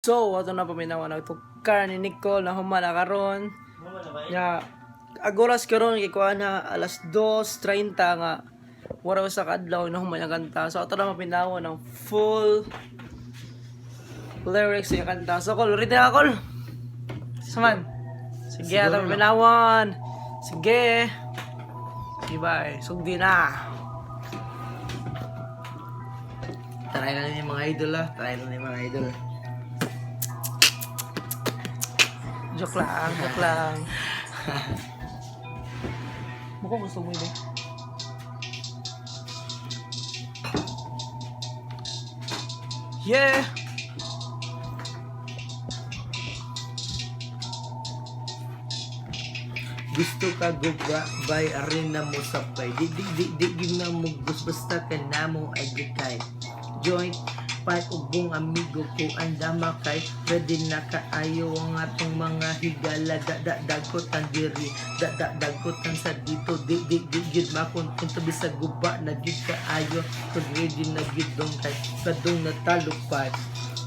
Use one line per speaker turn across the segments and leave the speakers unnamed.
So, ato na paminawa na tukar ni Nicole na humana karon. Ya, agoras karon kay kuha na alas 2:30 nga wala sa kadlaw na humana kanta. So, ato na mapinawa ng full lyrics sa kanta. So, Col, ready na Col? Saman. Sige, ato pinawan. Sige. Bye. Sugdi na.
Try na yung mga idol Try na yung mga idol.
Joke lang. Mukhang gusto mo yun. Yeah!
Gusto ka gubay arin na mo sabay. Di na mo basta ka na mo ay gikay. Joint pat ubong amigo ko andama kay ready na kaayo ang atong mga higala dagkotan diri dagkotan sa dito di gid makontent bisa guba na gid kaayo pag ready na gid dong kay kadong natalupad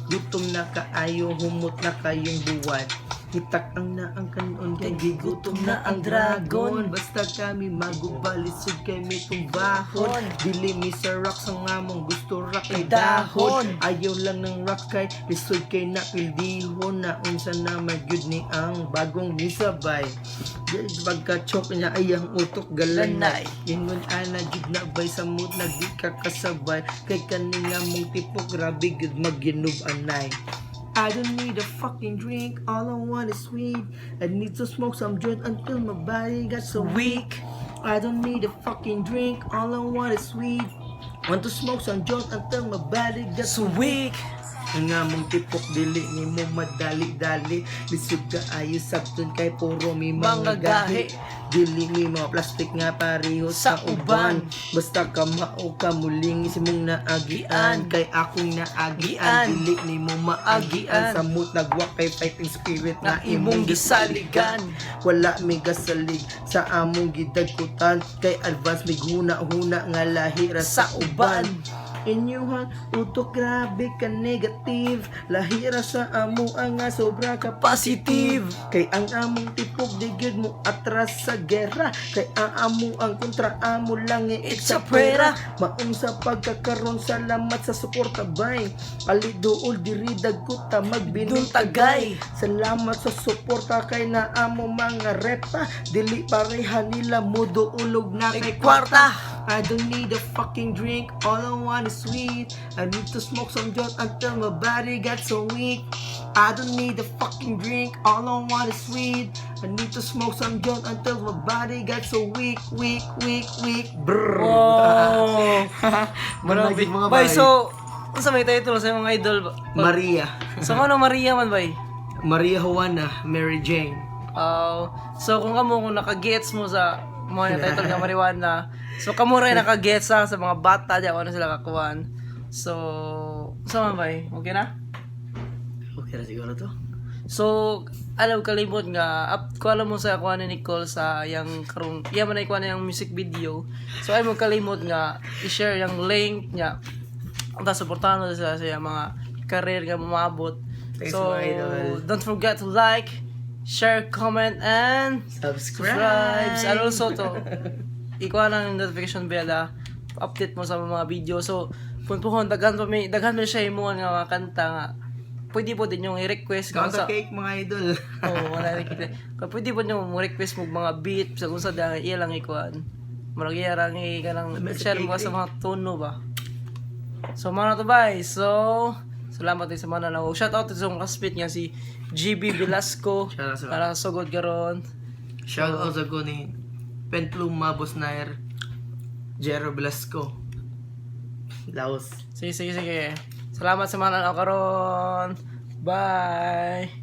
gutom na kaayo humot na kayong buwan hitak ang na ang kanon kay gigutom na ang dragon basta kami magubalisod kay may tumbahon dili mi sa rock sa ngamong gusto rock kay dahon ayaw lang ng rock kay lisod kay napildihon na unsa na magyud ni ang bagong misabay pagka-chok niya ay ang utok galanay ingon ana gid na bay sa mood na di ka kasabay kay kaninga mong tipo grabe gud magginub anay I don't need a fucking drink, all I want is weed. I need to smoke some joint until my body got so weak. I don't need a fucking drink, all I want is weed. Want to smoke some joint until my body got so weak. Nga mong tipok dili ni mo madali-dali lisod ka ayo sabton kay puro mi mga gahi dili mi mga plastic nga pareho sa uban basta ka mao ka muling simong naagian kay akong naagian dili ni mo maagian samot nagwa kay fighting spirit na imong gisaligan wala mi gasalig sa among gidagkutan kay advance mi huna nga lahi ra sa uban inyuhan utok grabe ka negative lahira sa amo ang nga sobra ka positive kay ang among tipog digid mo atras sa gera kay ang amo ang kontra amo lang it's a pera maong sa pagkakaroon salamat sa suporta bay alidool diri dagkuta magbinutagay salamat sa suporta kay na amo mga repa dili pareha nila mudo ulog na kay kwarta I don't need a fucking drink, all I want is sweet. I need to smoke some joint until my body got so weak. I don't need a fucking drink, all I want is sweet. I need to smoke some joint until my body got so weak. Brrrr.
Wow!
Marami mga
Bay, so, ano sa may title sa mga idol?
Maria.
So, ano Maria man, bay?
Maria Juana, Mary Jane.
So, kung naka-gets mo sa mga title ng Marijuana, so kamo rin naka-gets sa mga bata diyan ano sila kakuan. So, sama ba? Okay na?
Okay na siguro to.
So, alam kalimot nga ko alam mo sa kuan ni Nicole sa yang karong iya man ay kuan yang music video. So ay mo kalimot nga i-share yung link niya. Anta suportahan mo sa mga career nga mamabot. So, don't forget to like, share, comment, and subscribe. And also to ikuha ng notification bell update mo sa mga video. So punpuhon daghan mo siya imo nga mga kanta nga pwede po din yung i-request
sa cake mga idol.
wala na pwede po yung request mo mga beat sa kung sa dang iya lang ikuan marag iya lang kanang share mo sa mga tono ba. So mana to bye. So salamat din sa mga nanaw. Shout out sa akong classmate nga si GB Velasco para sugod karon.
Shout out sa ko ni Pentlum Mabos Nair Jero Velasco Laos.
Sige. Salamat sa mga nanaw karon. Bye.